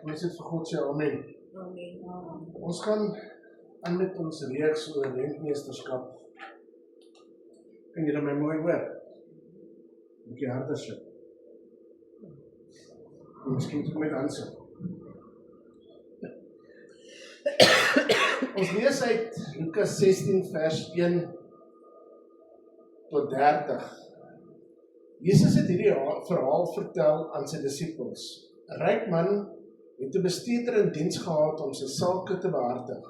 Ons het vir God sê amen. Ons gaan aan met ons reeks oor rentmeesterskap. Kan julle my mooi hoor? Moet jy harder sit. Miskien ook met aansit. Ons lees uit Lukas 16 vers 1 tot 30. Jesus het hierdie verhaal vertel aan sy disippels. 'n Ryk man het 'n bestuurder in diens gehad om sy sake te behartig.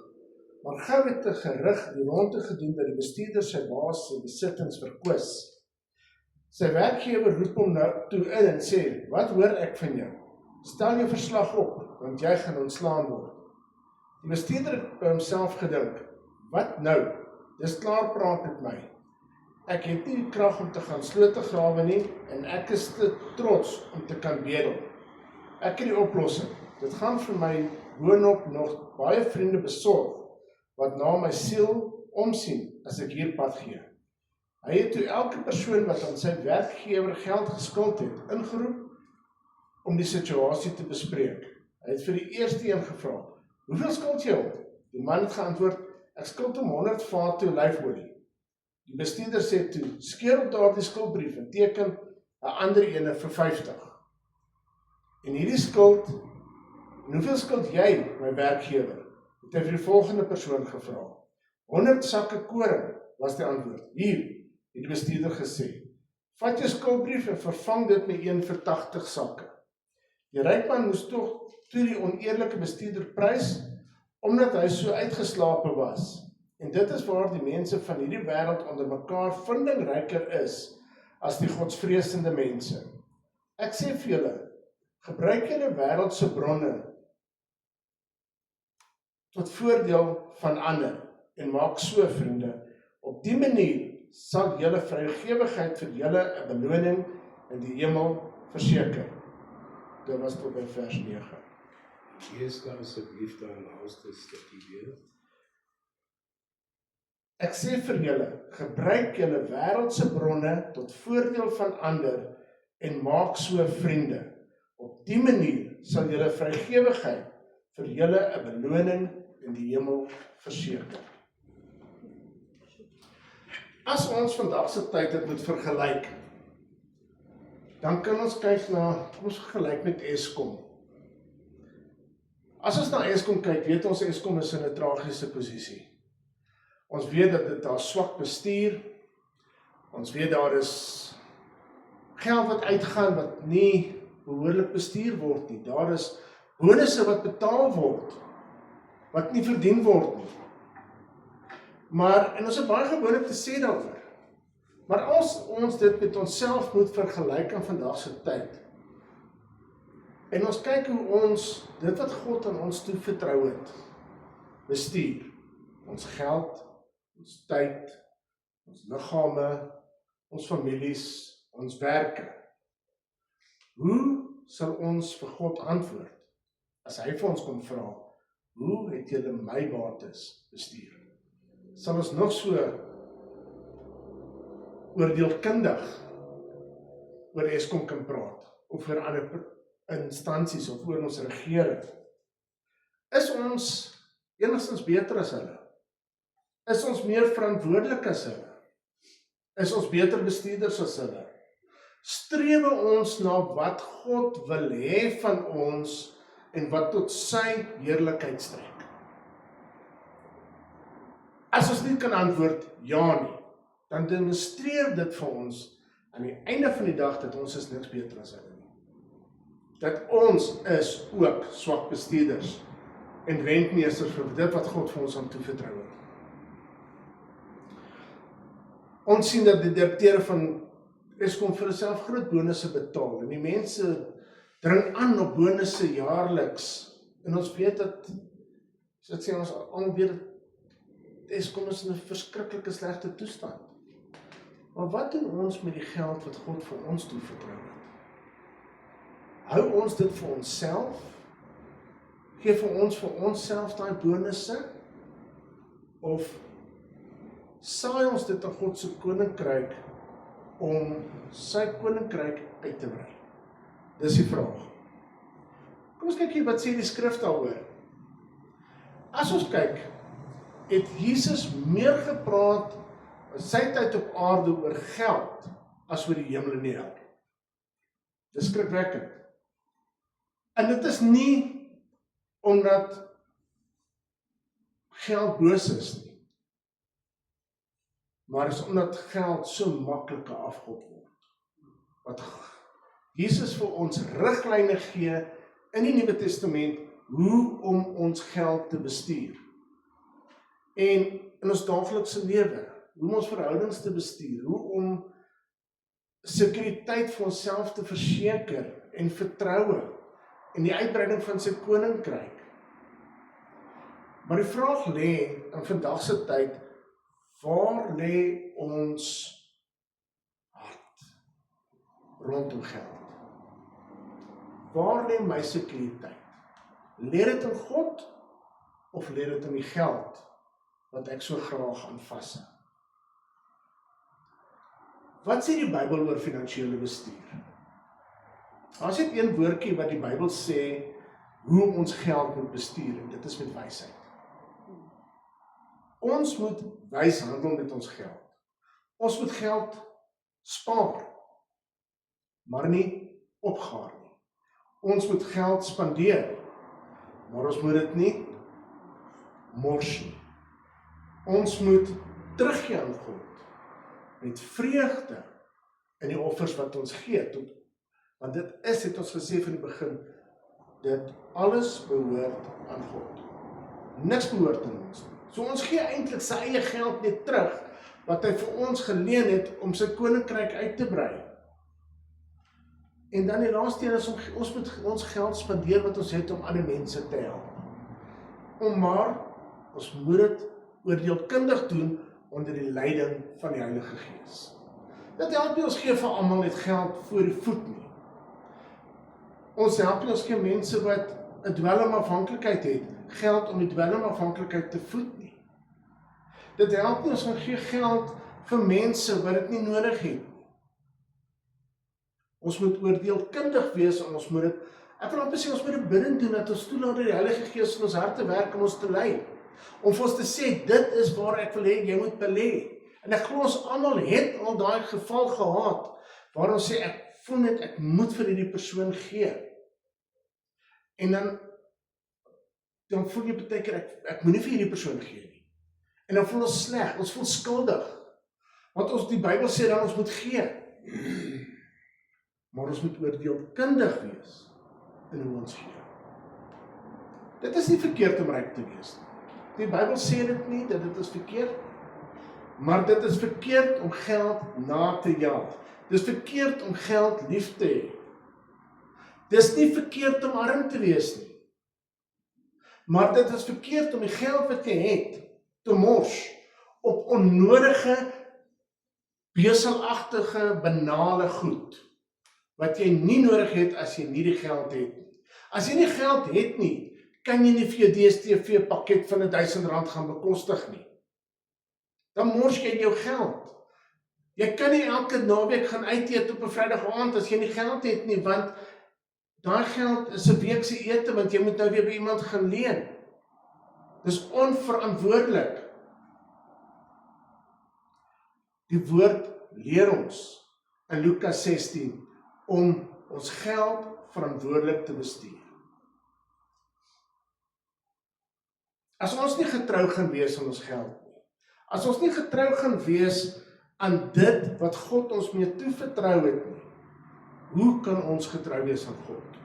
Maar gou het 'n gerug die ronde gedoen dat die bestuurder sy baas sy besittings verkwis. Sy werkgewer roep hom nou toe in en sê, "Wat hoor ek van jou? Stel jou verslag op, want jy gaan ontslaan word." Die bestuurder het by homself gedink, "Wat nou? Dis klaar praat met my. Ek het nie die krag om te gaan slote grawe nie en ek is te trots om te kan bedel. Ek het die oplossing. Dit gaan vir my boonop nog baie vriende besorg wat na my siel omsien as ek hier pad gee." Hy het toe elke persoon wat aan sy werkgewer geld geskuld het, ingeroep om die situasie te bespreek. Hy het vir die eerste een gevra, "Hoeveel skuld jy hom?" Die man het geantwoord, "Ek skuld hom 100 vat olyfolie." Die bestuurder sê toe, "Skeur op daardie skuldbrief en teken 'n ander ene vir 50. En hierdie skuld, en hoeveel skuld jy, my werkgewer?" Het hy vir die volgende persoon gevra. 100 sakke koring, was die antwoord. "Hier," het die bestuurder gesê, "vat jou skuldbrief en vervang dit met een vir 80 sakke. Die ryk man moes toe die oneerlike bestuurder prys, omdat hy so uitgeslape was. En dit is waar die mense van hierdie wêreld onder mekaar vindingryker is as die godsvreesende mense. Ek sê vir julle, gebruik julle wêreldse bronne tot voordeel van ander en maak so vriende. Op die manier sal julle vrygewigheid vir julle 'n beloning in die hemel verseker." Dit was tot by vers 9. Lees dan asseblief dan laaste stukkie weer. Ek sê vir julle, gebruik julle wêreldse bronne tot voordeel van ander en maak so vriende. Op die manier sal julle vrygewigheid vir julle 'n beloning in die hemel verseker. As ons vandag se tyd dit moet vergelyk, dan kan ons kyk na, ons vergelyk met Eskom. As ons na Eskom kyk, weet ons Eskom is in 'n tragiese posisie. Ons weet dat dit daar swak bestuur, ons weet daar is geld wat uitgaan wat nie behoorlik bestuur word nie. Daar is bonusse wat betaal word, wat nie verdien word nie. Maar, en ons is baie gewoonlik te sê daaroor, maar as ons dit met onsself moet vergelyk in vandag se tyd, en ons kyk hoe ons, dit wat God aan ons toevertrou het, bestuur, ons geld, ons tyd, ons liggame, ons families, ons werke. Hoe sal ons vir God antwoord, as hy vir ons kom vra, hoe het julle my bates bestuur? Sal ons nog so oordeelkundig oor Eskom kan praat, of oor ander instansies, of oor ons regering? Is ons enigstens beter as hulle? Is ons meer verantwoordelik as hulle? Is ons beter bestuurders as hulle? Strewe ons na wat God wil hê van ons en wat tot sy heerlikheid strek? As ons nie kan antwoord ja nie, dan demonstreer dit vir ons aan die einde van die dag dat ons is niks beter as hulle nie. Dat ons is ook swak bestuurders en rentmeesters vir dit wat God vir ons aan toevertrou het. Ons sien dat die direkteure van Eskom vir homself groot bonusse betaal en die mense dring aan op bonusse jaarliks. En ons weet dat, so sê ons almal weet dat Eskom is in 'n verskriklike slegte toestand. Maar wat doen ons met die geld wat God vir ons toevertrou het? Hou ons dit vir onsself? Gee vir onsself daai bonusse? Of saai ons dit in God se koninkryk om sy koninkryk uit te brei? Dis die vraag. Kom ons kyk hier wat sê die skrif daaroor. As ons kyk, het Jesus meer gepraat in sy tyd op aarde oor geld as oor die hemel en die hel. Dis skrikwekkend. En dit is nie omdat geld boos is nie, maar is omdat geld so maklike afgod word. Wat Jesus vir ons riglyne gee in die Nuwe Testament hoe om ons geld te bestuur. En in ons daaglikse lewe, hoe om ons verhoudings te bestuur, hoe om sekuriteit vir onsself te verseker en vertroue en die uitbreiding van sy koninkryk. Maar die vraag lê in vandag se tyd, waar lê ons hart rondom geld? Waar lê my sekuriteit? Lê dit in God of lê dit in die geld wat ek so graag aan vashou? Wat sê die Bybel oor finansiële bestuur? Daar's net een woordjie wat die Bybel sê hoe ons geld moet bestuur, en dit is met wysheid. Ons moet wys handel met ons geld. Ons moet geld spaar, maar nie opgaar nie. Ons moet geld spandeer, maar ons moet dit nie mors nie. Ons moet teruggee aan God met vreugde in die offers wat ons gee, want dit is, het ons gesê van die begin, dit alles behoort aan God. Niks behoort aan ons nie. So ons gee eintlik sy eie geld net terug, wat hy vir ons geleen het om sy koninkryk uit te brei. En dan die laaste een is, ons moet ons geld spandeer wat ons het om ander mense te help. Maar ons moet dit oordeelkundig doen onder die leiding van die Heilige Gees. Dit help nie ons gee vir almal net geld voor die voet nie. Ons help nie ons gee mense wat 'n dwelmafhanklikheid het, geld om die dwelmafhanklikheid te voed nie. Dit help nie ons gee geld vir mense wat dit nie nodig het nie. Ons moet oordeelkundig wees en ons moet dit, ek wil amper sê, ons moet dit bidend doen, dat ons toelaat dat die Heilige Gees in ons harte werk om ons te lei. Om vir ons te sê, dit is waar ek wil hê, jy moet belê. En ek glo ons almal het al daai geval gehad, waar ons sê, ek voel net, ek moet vir hierdie persoon gee. En dan voel jy baie keer, ek moet nie vir hierdie persoon gee nie. En dan voel ons sleg, ons voel skuldig. Want ons, die Bybel sê dan, ons moet gee. Maar ons moet oordeelkundig wees in hoe ons gee. Dit is nie verkeerd om ryk te wees nie. Die Bybel sê dit nie, dat dit is verkeerd, maar dit is verkeerd om geld na te jaag. Dit is verkeerd om geld lief te hê. Dit is nie verkeerd om arm te wees nie, maar dit is verkeerd om die geld wat jy het, te mors op onnodige, beselagtige, banale goed, wat jy nie nodig het as jy nie die geld het nie. As jy nie geld het nie, kan jy nie vir jou DStv pakket van R1000 gaan bekostig nie. Dan mors jy jou geld. Jy kan nie elke naweek gaan uit eet op 'n Vrydag aand as jy nie geld het nie, want daai geld is 'n week se ete, want jy moet nou weer by iemand gaan leen. Dis onverantwoordelik. Die woord leer ons in Lukas 16 om ons geld verantwoordelik te bestuur. As ons nie getrou gaan wees aan ons geld nie, as ons nie getrou gaan wees aan dit wat God ons mee toevertrou het nie, hoe kan ons getrou wees aan God?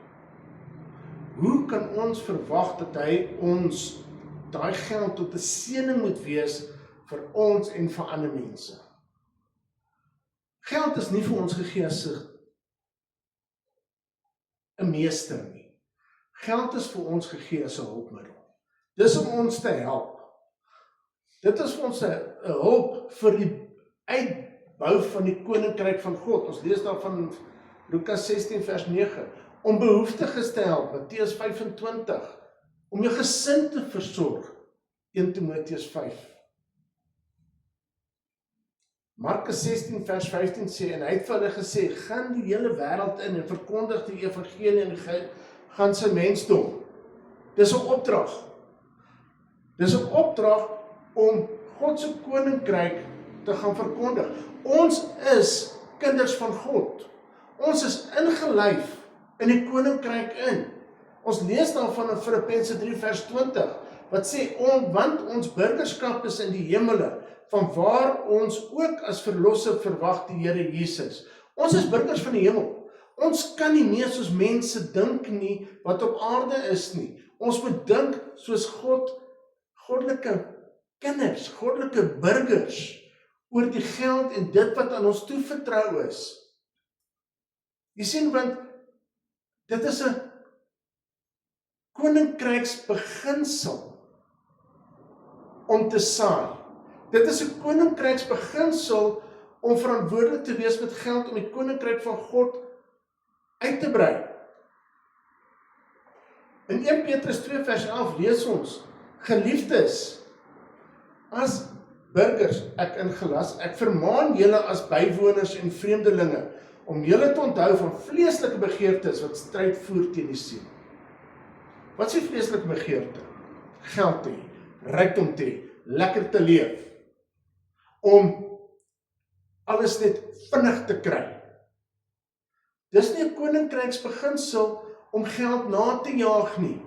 Hoe kan ons verwag dat hy ons daai geld tot 'n seëning moet wees vir ons en vir ander mense? Geld is nie vir ons gegee as 'n meester nie. Geld is vir ons gegee as 'n hulpmiddel. Dis om ons te help. Dit is vir ons 'n hulp vir die uitbou van die koninkryk van God. Ons lees daarvan Lukas 16 vers 9. Om behoeftiges te help, Matteus 25. Om jou gesin te versorg, 1 Timoteus 5. Markus 16 vers 15 sê, en hy het vir hulle gesê, gaan die hele wêreld in en verkondig die evangelie en gaan sy mensdom. Dis 'n opdrag. Dis 'n opdrag om God se koninkryk te gaan verkondig. Ons is kinders van God. Ons is ingelyf in die koninkryk in. Ons lees daarvan in Filippense 3 vers 20, wat sê, want ons burgerskap is in die hemele, van waar ons ook as verlosser verwag die Here Jesus. Ons is burgers van die hemel. Ons kan nie meer soos mense dink nie, wat op aarde is nie. Ons moet dink soos goddelike kinders, goddelike burgers, oor die geld en dit wat aan ons toevertrou is. Jy sien, want dit is 'n koninkryksbeginsel om te saai. Dit is 'n koninkryksbeginsel om verantwoordelik te wees met geld om die koninkryk van God uit te brei. In 1 Petrus 2 vers 11 lees ons, geliefdes, as burgers, ek ingelas, ek vermaan julle as bywoners en vreemdelinge, om julle te onthou van vleeslike begeertes wat stryd voer teen die siel. Wat is die vleeslike begeerte? Geld te hê, rykdom te hê, lekker te leef, om alles net vinnig te kry. Dis nie 'n koninkryksbeginsel om geld na te jaag nie.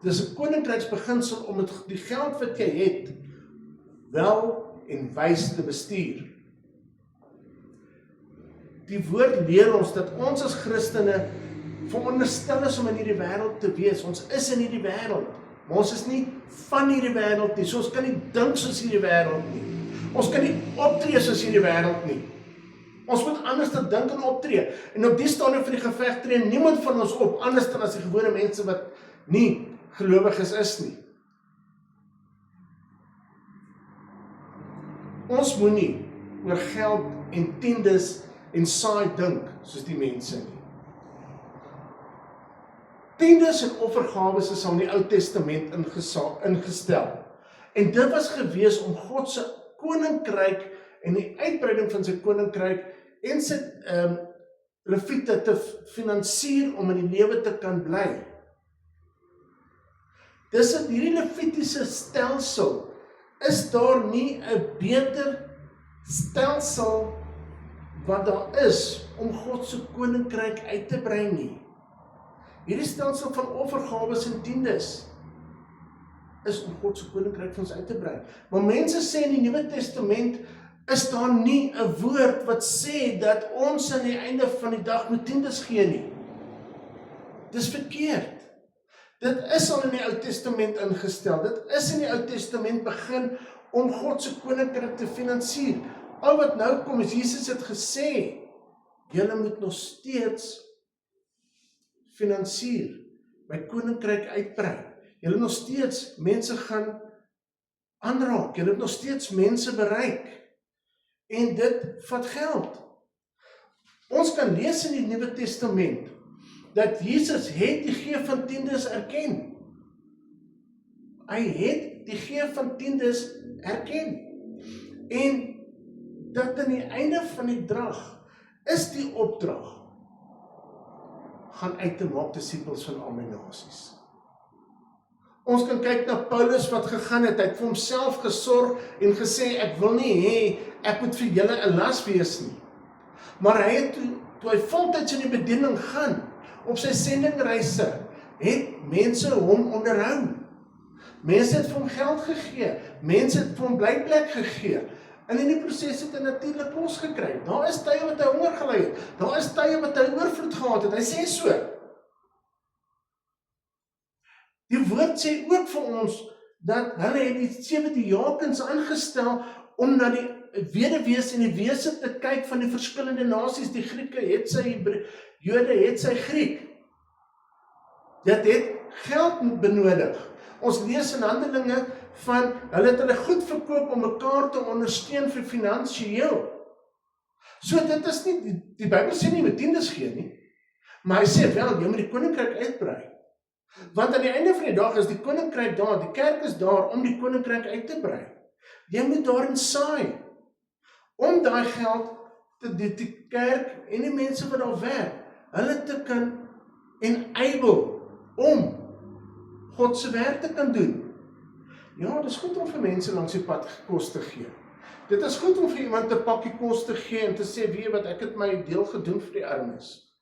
Dis 'n koninkryksbeginsel om die geld wat jy het, wel en wys te bestuur. Die woord leer ons dat ons as Christene veronderstel is om in hierdie wêreld te wees. Ons is in hierdie wêreld, maar ons is nie van hierdie wêreld nie. So ons kan nie dink soos hierdie wêreld nie. Ons kan nie optree soos hierdie wêreld nie. Ons moet anders te dink en optree. En op die stadium van die geveg tree niemand van ons op anders dan as die gewone mense wat nie gelowiges is nie. Ons moet nie oor geld en tiendes en saai dink soos die mense nie. Tiendes en offergawes is al in die Ou Testament ingestel. En dit was gewees om God se koninkryk en die uitbreiding van sy koninkryk en sy leviete te finansier om in die lewe te kan bly. Dis in hierdie levitiese stelsel is daar nie 'n beter stelsel wat daar is om God se koninkryk uit te brei nie. Hierdie stelsel van offergawes en tiendes is om God se koninkryk vir ons uit te brei. Maar mense sê in die Nuwe Testament is daar nie 'n woord wat sê dat ons aan die einde van die dag moet tiendes gee nie. Dis verkeerd. Dit is al in die Ou Testament ingestel. Dit is in die Ou Testament begin om God se koninkryk te finansier. Al wat nou kom is Jesus het gesê, julle moet nog steeds finansier, my koninkryk uitbrei. Julle nog steeds mense gaan aanraak, julle moet nog steeds mense bereik. En dit vat geld. Ons kan lees in die Nuwe Testament dat Jesus het die gee van tiendes erken. Hy het die gee van tiendes erken. En dat aan die einde van die dag is die opdrag gaan uit te maak disippels van al my nasies. Ons kan kyk na Paulus wat gegaan het, hy het vir homself gesorg en gesê, ek wil nie hê, ek moet vir julle 'n las wees nie. Maar hy het toe hy voltyds in die bediening gaan, op sy sendingreise, het mense hom onderhou. Mense het vir hom geld gegee, mense het vir hom blyplek gegee, en in die proses het hy natuurlik kos gekry. Daar is tye wat hy honger gely het, daar is tye wat hy oorvloed gehad het, hy sê so. Die woord sê ook vir ons, dat hulle het die 7 diakens aangestel, om na die weduwees en die wese te kyk van die verskillende nasies. Die Grieke het sy Jode het sy Griek. Dit het geld benodig. Ons lees in Handelinge van, hulle het hulle goed verkoop om mekaar te ondersteun vir finansiëel. So dit is nie, die Bybel sê nie met tiendes gee nie, maar hy sê wel, jy moet die koninkryk uitbrei. Want aan die einde van die dag is die koninkryk daar, die kerk is daar om die koninkryk uit te brei. Jy moet daarin saai, om daai geld die kerk en die mense wat daar werk, hulle te kan en able om God se werk te kan doen. Ja, dit is goed om vir mense langs die pad kos te gee. Dit is goed om vir iemand 'n pakkie kos te gee en te sê, weet wat, ek het my deel gedoen vir die armes.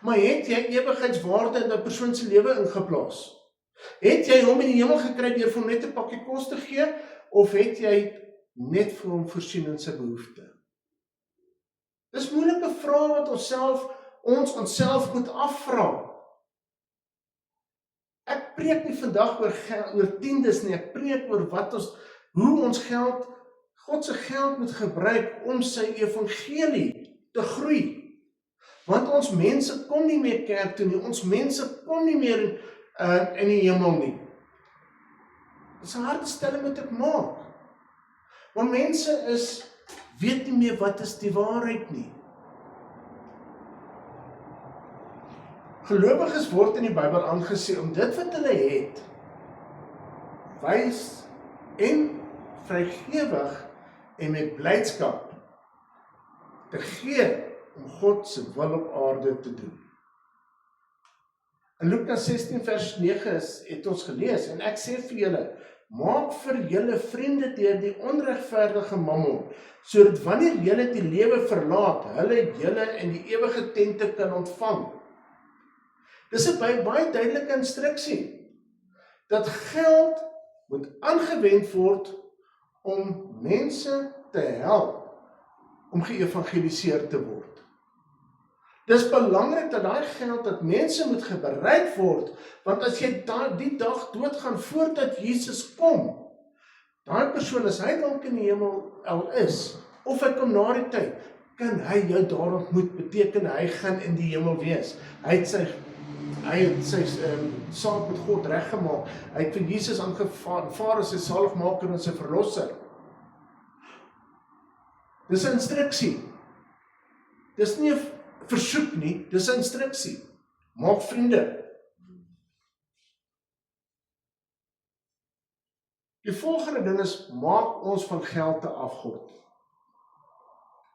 Maar het jy ewigheidswaarde in 'n persoon se lewe ingeplaas? Het jy hom in die hemel gekry deur vir hom net 'n pakkie kos te gee, of het jy net vir hom voorsien in sy behoefte? Dis moeilike vrae wat ons onsself moet afvra. Ek preek nie vandag oor tiendes nie, ek preek oor hoe ons God se geld moet gebruik om sy evangelie te groei. Want ons mense kom nie meer kerk toe nie, ons mense kom nie meer in die hemel nie. Dis 'n harde stelling wat ek maak. Want mense weet nie meer wat is die waarheid nie. Gelowiges word in die Bybel aangesê om dit wat hulle het, wys en vrygewig en met blydskap te gee om God se wil op aarde te doen. In Lukas 16 vers 9 het ons gelees, en ek sê vir julle, maak vir julle vriende deur die onregverdige mammon, sodat wanneer julle die lewe verlaat, hulle julle in die ewige tente kan ontvang. Dis 'n baie duidelike instruksie, dat geld moet aangewend word om mense te help, om geëvangeliseer te word. Dis belangrik dat daai geld, dat mense moet bereik word, want as jy die dag doodgaan voordat Jesus kom, daai persoon, as hy dalk in die hemel al is, of hy kom na die tyd, kan hy jou daar ontmoet, beteken hy gaan in die hemel wees. Hy het sy saak met God reggemaak. Hy het vir Jesus aangevaar as sy saligmaker en sy verlosser. Dis 'n instruksie. Dis nie 'n versoek nie, dis 'n instruksie. Maak vriende. Die volgende ding is, maak ons van geld 'n afgod.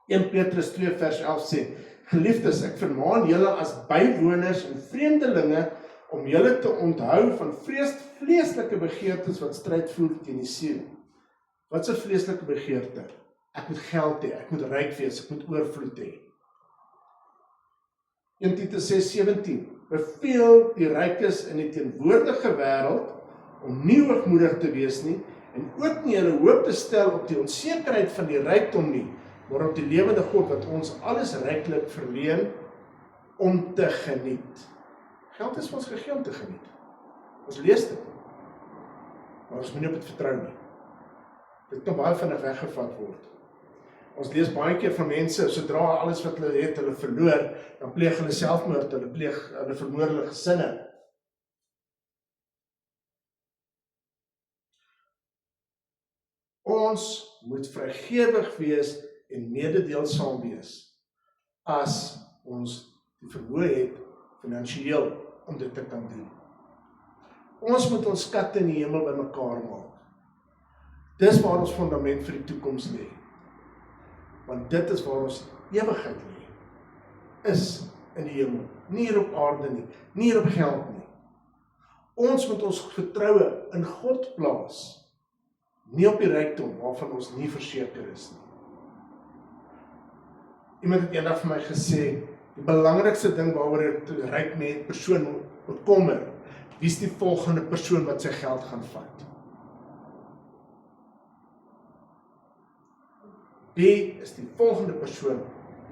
1 Petrus 2 vers 11 sê, geliefdes, ek vermaan julle as bywoners en vreemdelinge om julle te onthou van vleeslike begeertes wat stryd voer teen die siel. Wat is 'n vleeslike begeerte? Ek moet geld hê, ek moet ryk wees, ek moet oorvloed hê. 1 Titus 6:17 beveel die rykes in die teenwoordige wêreld om nie hoogmoedig te wees nie, en ook nie hulle hoop te stel op die onsekerheid van die rykdom nie, maar op die lewende God wat ons alles ryklik verleen om te geniet. Geld is vir ons gegee om te geniet. Ons lees dit, maar ons moet nie op dit vertrou nie. Dit kan baie vinnig weggevat word. Ons lees baie keer van mense, sodra alles wat hulle het, hulle verloor, dan pleeg hulle selfmoord, hulle vermoor hulle gesinne. Ons moet vrygewig wees en mededeelsaam wees, as ons die vermoë het, finansiëel, om dit te kan doen. Ons moet ons skatte in die hemel bymekaar maak. Dis waar ons fundament vir die toekoms lê. Want dit is waar ons ewigheid lê, is in die hemel, nie hier op aarde nie, nie hier op geld nie. Ons moet ons vertroue in God plaas, nie op die rykdom waarvan ons nie verseker is nie. Iemand het eendag vir my gesê, die belangrikste ding waaroor 'n ryk persoon bekommer, wie is die volgende persoon wat sy geld gaan vat? Wie is die volgende persoon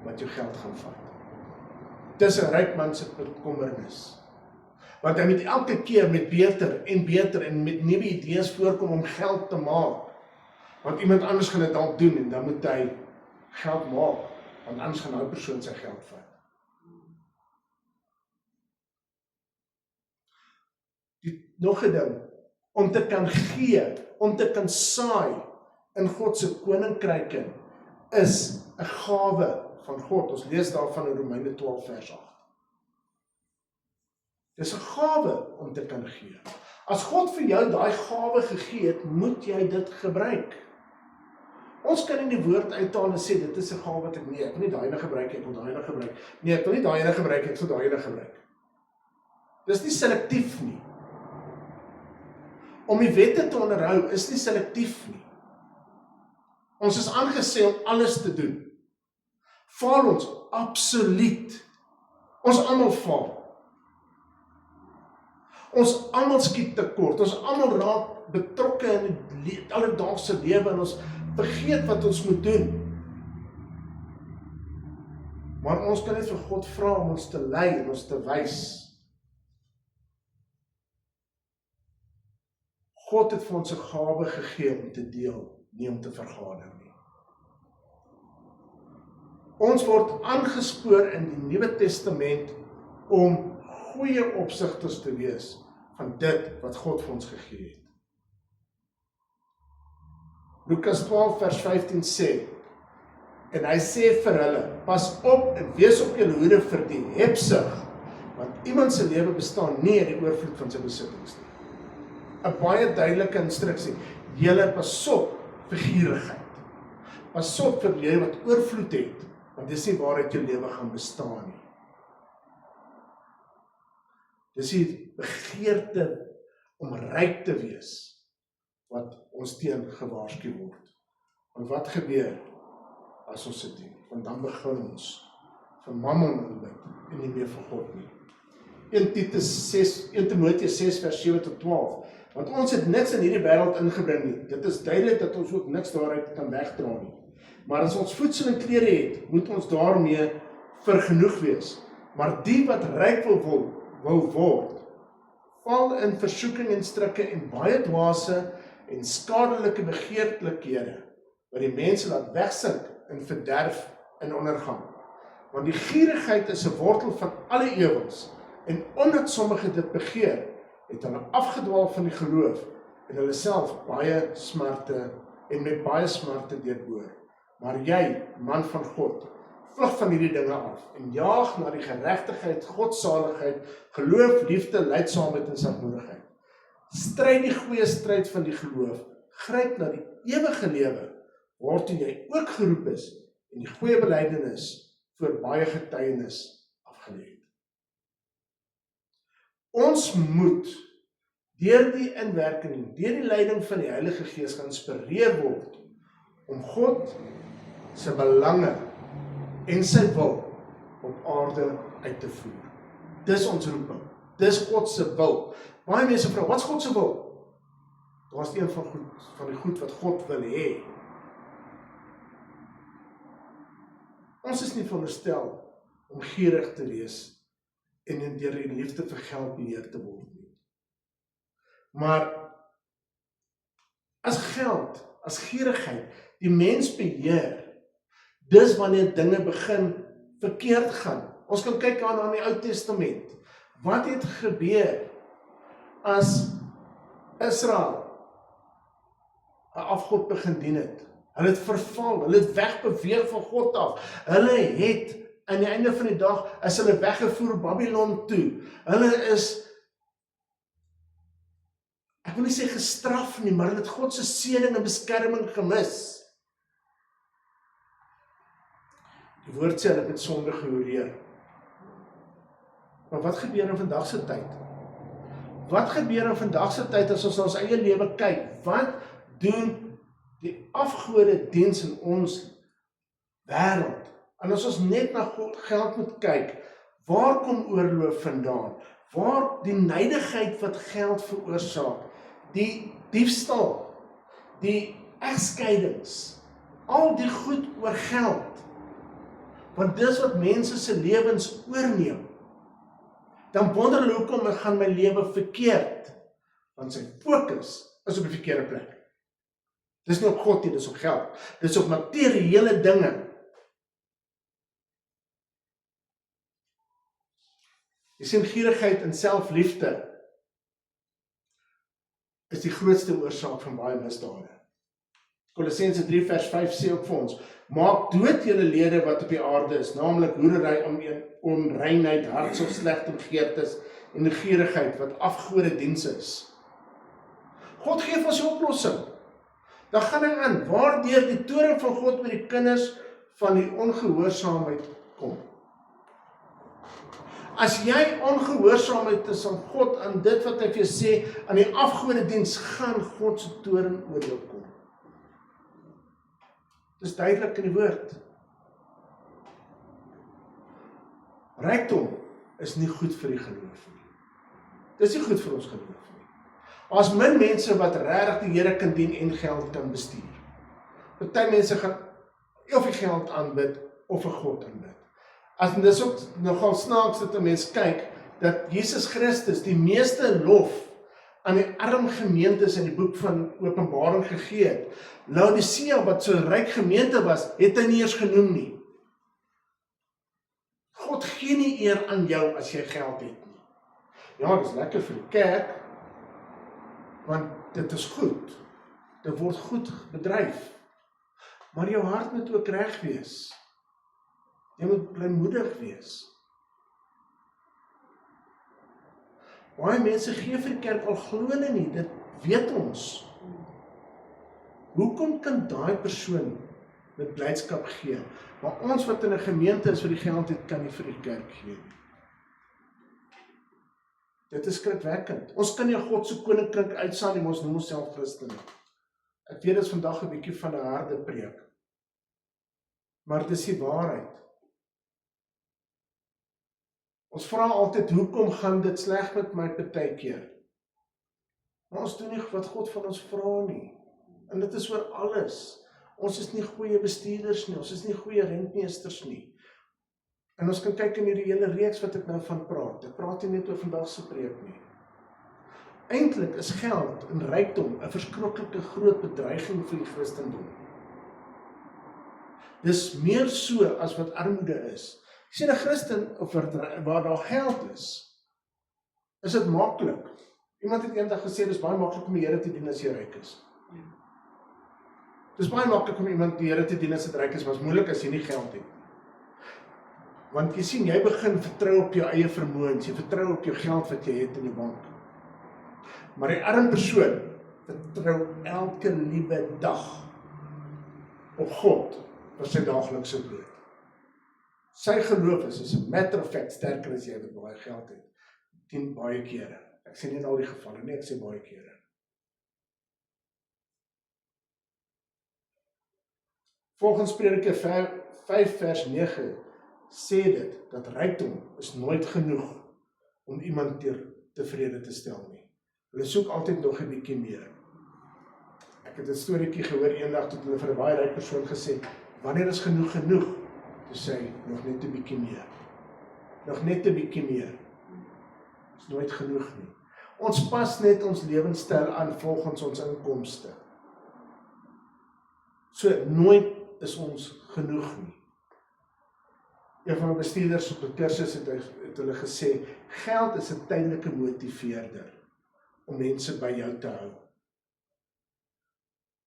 wat jou geld gaan vat? Dis 'n ryk man se bekommernis. Want hy moet elke keer met beter en met nuwe idees voorkom om geld te maak. Want iemand anders gaan dit dalk doen en dan moet hy geld maak, want anders gaan 'n persoon sy geld vat. Nog 'n ding, om te kan gee, om te kan saai in God se koninkryke, is 'n gawe van God. Ons lees daarvan in Romeine 12 vers 8. Dis 'n gawe om te kan gee. As God vir jou daai gawe gegee het, moet jy dit gebruik. Ons kan nie die woord uithaal en sê, dit is 'n gawe wat ek wil nie daai ene gebruik, ek wil daai ene gebruik. Nee, ek wil nie daai ene gebruik, ek wil daai ene gebruik. Dis nie selektief nie. Om die wette te onderhou is nie selektief nie. Ons is aangesê om alles te doen. Faal ons? Absoluut. Ons almal faal. Ons almal skiet tekort. Ons almal raak betrokke in die alledaagse lewe en ons vergeet wat ons moet doen. Maar ons kan net vir God vra om ons te lei en ons te wys. God het vir ons 'n gawe gegee om te deel, nie om te vergader nie. Ons word aangespoor in die Nuwe Testament om goeie opsigters te wees van dit wat God vir ons gegee het. Lukas 12 vers 15 sê, en hy sê vir hulle, pas op en wees op julle hoede vir die hebsug, want iemand se lewe bestaan nie uit die oorvloed van sy besittings nie. 'n baie duidelike instruksie. Julle pas op vir gierigheid. Pas op vir jy wat oorvloed het, want dis nie waaruit jou lewe gaan bestaan nie. Dis die begeerte om ryk te wees wat ons teen gewaarsku word. En wat gebeur as ons dit doen? Want dan begin ons vir mammon aanbid en nie meer vir God nie. 1 Timoteus 6 vers 7 tot 12. Want ons het niks in hierdie wêreld ingebring nie. Dit is duidelik dat ons ook niks daaruit kan wegdra nie. Maar as ons voedsel en klere het, moet ons daarmee vergenoeg wees. Maar die wat ryk wil word, val in versoeking en strikke en baie dwaase en skadelike begeerlikhede, wat die mense laat wegsink in verderf en ondergang. Want die gierigheid is 'n wortel van alle ewels, en omdat sommige dit begeer, het hulle afgedwaal van die geloof en hulle self baie smarte en met baie smarte deurboor. Maar jy, man van God, vlug van hierdie dinge af en jaag na die geregtigheid, godsaligheid, geloof, liefde, lydsaamheid en sagmoedigheid. Stryd die goeie stryd van die geloof, gryp na die ewige lewe, waartoe jy ook geroep is en die goeie belydenis vir baie getuienis afgelê het. Ons moet deur die inwerking, deur die leiding van die Heilige Gees geïnspireer word om God se belange en sy wil op aarde uit te voer. Dis ons roeping. Dis God se wil. Baie mense vra, wat is God se wil? Daar is een van die goed wat God wil hê. Ons is nie veronderstel om gierig te wees en deur die liefde vir geld beheer te word nie. Maar as geld, as gierigheid, die mens beheer, dis wanneer dinge begin verkeerd gaan. Ons kan kyk aan die Ou Testament. Wat het gebeur as Israel 'n afgod begin dien het? Hulle het verval, hulle het wegbeweeg van God af. Hulle het aan die einde van die dag is hulle weggevoer Babylon toe. Hulle is, ek wil nie sê gestraf nie, maar hulle het God se seëning en beskerming gemis. Die woord sê hulle het met sonde gehoreer. Maar wat gebeur in vandag se tyd? Wat gebeur in vandag se tyd as ons na ons eie lewe kyk? Wat doen die afgode diens in ons wêreld? En as ons net na geld moet kyk, waar kom oorlog vandaan? Waar die nydigheid wat geld veroorsaak, die diefstal, die egskeidings, al die goed oor geld. Want dis wat mense se lewens oorneem. Dan wonder hulle hoekom gaan my lewe verkeerd. Want sy fokus is op die verkeerde plek. Dis nie op God nie, dis op geld. Dis op materiële dinge. Jy sien, gierigheid en selfliefde is die grootste oorsaak van baie misdade. Kolossense 3 vers 5 sê ook vir ons, maak dood julle lede wat op die aarde is, naamlik hoerery, onreinheid, hartseer, slegte begeertes en gierigheid wat afgode diens is. God gee ons 'n oplossing. Dan gaan hy aan, waardeur die toorn van God met die kinders van die ongehoorsaamheid kom. As jy ongehoorsaamheid is aan God, aan dit wat hy vir jou sê, aan die afgodediens, gaan God se toorn oor jou kom. Dis duidelik in die woord. Rykdom is nie goed vir die geloof nie. Dis nie goed vir ons geloof nie. As min mense wat regtig die Here kan dien en geld kan bestuur. Party mense gaan of die geld aanbid of vir God aanbid. As dis ook nogal snaaks dat 'n mens kyk dat Jesus Christus die meeste lof aan die arm gemeentes in die boek van Openbaring gegee het. Laodicea, wat so 'n ryk gemeente was, het hy nie eers genoem nie. God gee nie eer aan jou as jy geld het nie. Ja, dit is lekker vir die kerk, want dit is goed. Dit word goed bedryf. Maar jou hart moet ook reg wees. Jy moet blymoedig wees. Baie mense gee vir die kerk al glo hulle nie, dit weet ons. Hoekom kan daai persoon met blydskap gee? Maar ons wat in 'n gemeente is vir die geld het, kan nie vir die kerk gee nie. Dit is skrikwekkend. Ons kan nie God se koninkryk uitsaai nie, ons noem onsself Christene. Ek weet dit is vandag 'n bietjie van 'n harde preek. Maar dis die waarheid. Ons vra altyd, hoekom gaan dit sleg met my partykeer? Maar ons doen nie wat God van ons vra nie. En dit is oor alles. Ons is nie goeie bestuurders nie, ons is nie goeie rentmeesters nie. En ons kan kyk in hierdie hele reeks wat ek nou van praat. Ek praat nie net oor vandag se preek nie. Eintlik is geld en rykdom 'n verskriklike groot bedreiging vir die Christendom. Dis meer so as wat armoede is. Jy sien 'n Christen of waar daar geld is dit maklik. Iemand het eendag gesê dis baie maklik om die Here te dien as jy ryk is. Dis baie maklik om iemand die Here te dien as jy ryk is, maar is moeilik as jy nie geld het. Want jy sien, jy begin vertrou op jou eie vermoëns, jy vertrou op jou geld wat jy het in die bank. Maar die arme persoon vertrou elke liewe dag op God vir sy daaglikse brood. Sy geloof is 'n matter of fact sterker as jy wat baie geld het. 10 baie kere. Ek sê nie in al die gevalle nie, ek sê baie kere. Volgens Prediker 5 vers 9 sê dit dat rykdom is nooit genoeg om iemand tevrede te stel nie. Hulle soek altyd nog 'n bietjie meer. Ek het 'n storieetjie gehoor eendag tot hulle vir 'n baie ryk persoon gesê, wanneer is genoeg genoeg? Toe sê hy, nog net 'n bietjie meer. Nog net 'n bietjie meer. Is nooit genoeg nie. Ons pas net ons lewenstyl aan volgens ons inkomste. So nooit is ons genoeg nie. Een van my bestuurders op 'n kursus het hulle gesê, geld is 'n tydelike motiveerder om mense by jou te hou.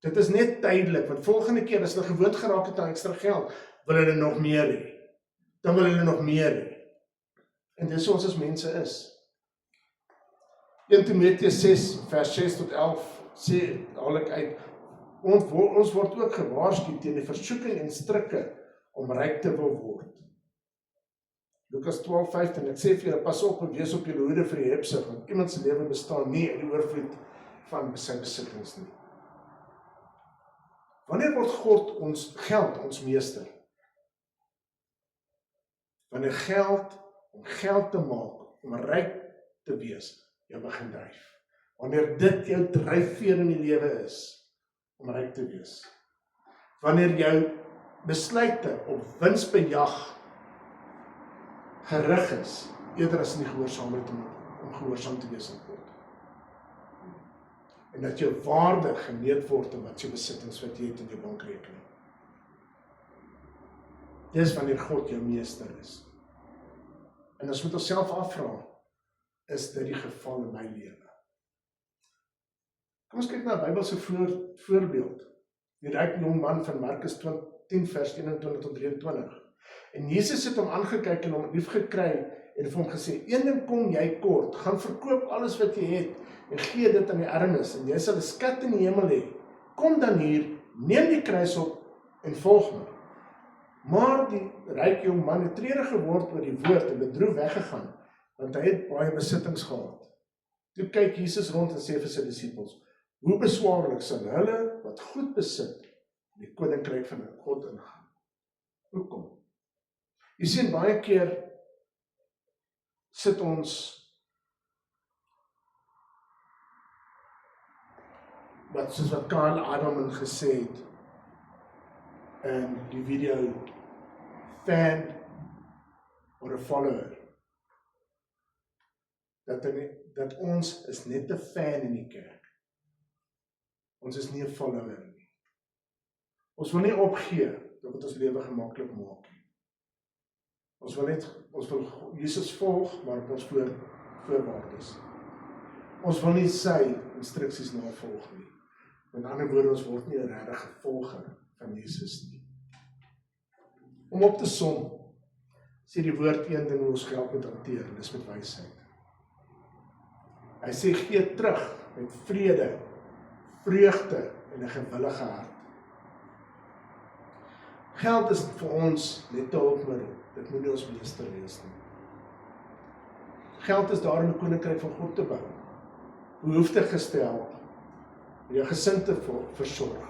Dit is net tydelik, want volgende keer as hulle gewoond geraak het aan ekstra geld, wil hulle nog meer hê. Dan wil hulle nog meer hê. En dis hoe ons as mense is. 1 Timoteus 6 vers 6 tot 11 sê haal ek uit, ons word ook gewaarsku teen die versoeking en strikke om ryk te wil word. Lukas 12:15, ek sê vir julle, pas op en wees op julle hoede vir die hebsug, want iemand se lewe bestaan nie uit die oorvloed van sy besittings nie. Wanneer word God ons geld ons meester? Wanneer geld, om geld te maak, om ryk te wees, jou begin dryf. Wanneer dit jou dryfveer in die lewe is, om ryk te wees. Wanneer jou besluite op winsbejag gerig is, eerder as nie gehoorsaamheid om gehoorsaam te wees aan God. En dat jou waarde gemeet word om wat jou besittings wat jy het in jou bankrekening. Dis wanneer God jou meester is. En ons moet onsself afvra, is dit die geval in my lewe? Kom ons kyk na 'n Bybelse voorbeeld. Die ryk jong man van Markus 10 vers 21 tot 23. En Jesus het hom aangekyk en hom lief gekry en vir hom gesê, een ding kom jy kort, gaan verkoop alles wat jy het en gee dit aan die armes en jy sal 'n skat in die hemel hê. Kom dan hier, neem die kruis op en volg my. Maar die ryk jong man het treurig geword oor die woord en bedroef weggegaan want hy het baie besittings gehad. Toe kyk Jesus rond en sê vir sy disippels, hoe beswaarlik sal hulle wat goed besit, in die koninkryk van God ingaan. Hoekom? Jy sien, baie keer sit ons soos wat Karl Adam gesê het in die video, fan or a follower. Dat ons is net 'n fan in die kerk. Ons is nie 'n follower nie. Ons wil nie opgee dat wat ons lewe gemaklik maak nie. Ons wil Jesus volg, maar op ons voorwaardes. Ons wil nie sy instruksies navolg nie. Met ander woorde, ons word nie 'n regte volger van Jesus nie. Om op te som, sê die woord een ding hoe ons geld moet hanteer, en dis met wysheid. Hy sê, gee terug met vrede, vreugde en 'n gewillige hart. Geld is vir ons net 'n hulpmiddel, dit moet nie ons meester wees nie. Geld is daar om die koninkryk van God te bou, behoeftiges te help, jou gesin te versorg.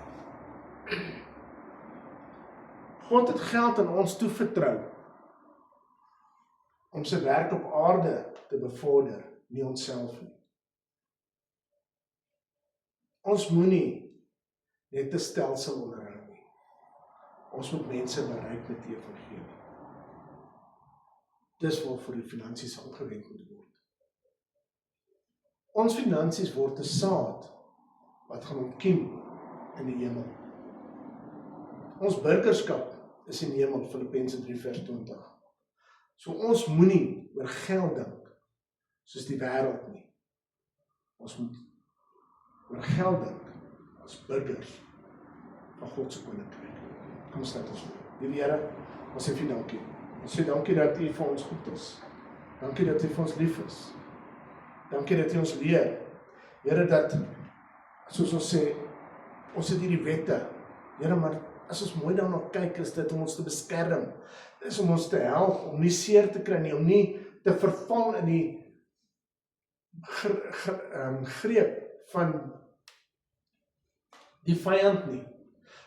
God het geld aan ons toevertrou om sy werk op aarde te bevorder, nie onsself nie. Ons moenie net 'n stelsel onderhou nie. Ons moet mense bereik met die evangelie. Dis waarvoor die finansies aangewend moet word. Ons finansies word 'n saad wat gaan ontkiem in die hemel. Ons burgerskap is in die hemel, Filippense 3 vers 20. So ons moenie oor geld dink soos die wêreld nie. Ons moet oor geld dink as burgers van God se koninkryk. Kom ons sluit ons op. Liewe Here, ons sê vir dankie. Ons sê dankie dat U vir ons goed is. Dankie dat U vir ons lief is. Dankie dat U ons leer. Here, dat soos ons sê, ons het hierdie wette. Here, maar as ons mooi daarna kyk, is dit om ons te beskerm. Dit is om ons te help, om nie seer te kry nie, om nie te verval in die greep van die vyand nie.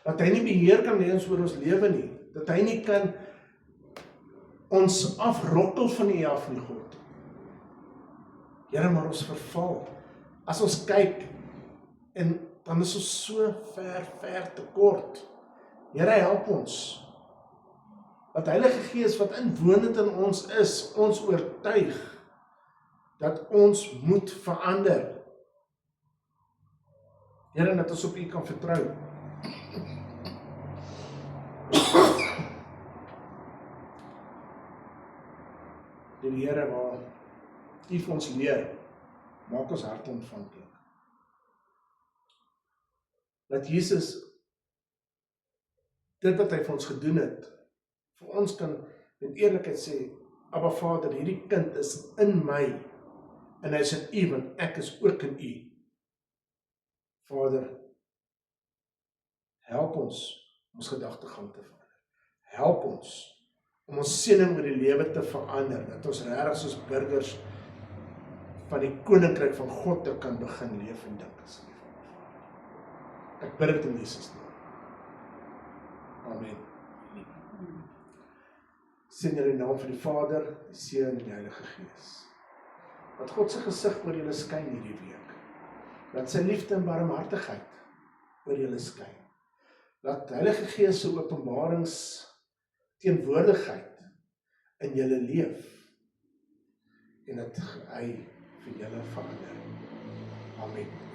Dat hy nie beheer kan hê oor ons lewe nie. Dat hy nie kan ons afrokkel van U af nie, God. Here, maar ons verval. As ons kyk, en dan is ons so ver te kort. Here, help ons. Dat Heilige Gees wat inwonend in ons is, ons oortuig dat ons moet verander. Here, dat ons op U kan vertrou. Die Here waar U vir ons leer, maak ons harte ontvanklik. Dat Jesus dit wat hy vir ons gedoen het, vir ons kan met eerlikheid sê, Abba Vader, hierdie kind is in my, en hy is in U, want ek is ook in U. Vader, help ons gedagtegang te verander. Help ons om ons siening oor die lewe te verander, dat ons regtig soos burgers van die koninkryk van God te kan begin leef en dink as lief. Ek bid dit in Jesus naam. Amen. Sien in die naam van die Vader, die Seun en die Heilige Gees. Dat God se gesig oor julle skyn hierdie week. Dat sy liefde en barmhartigheid oor julle skyn. Dat Heilige Gees se openbarings teenwoordigheid in julle leef en dat hy vir julle verander. Amen.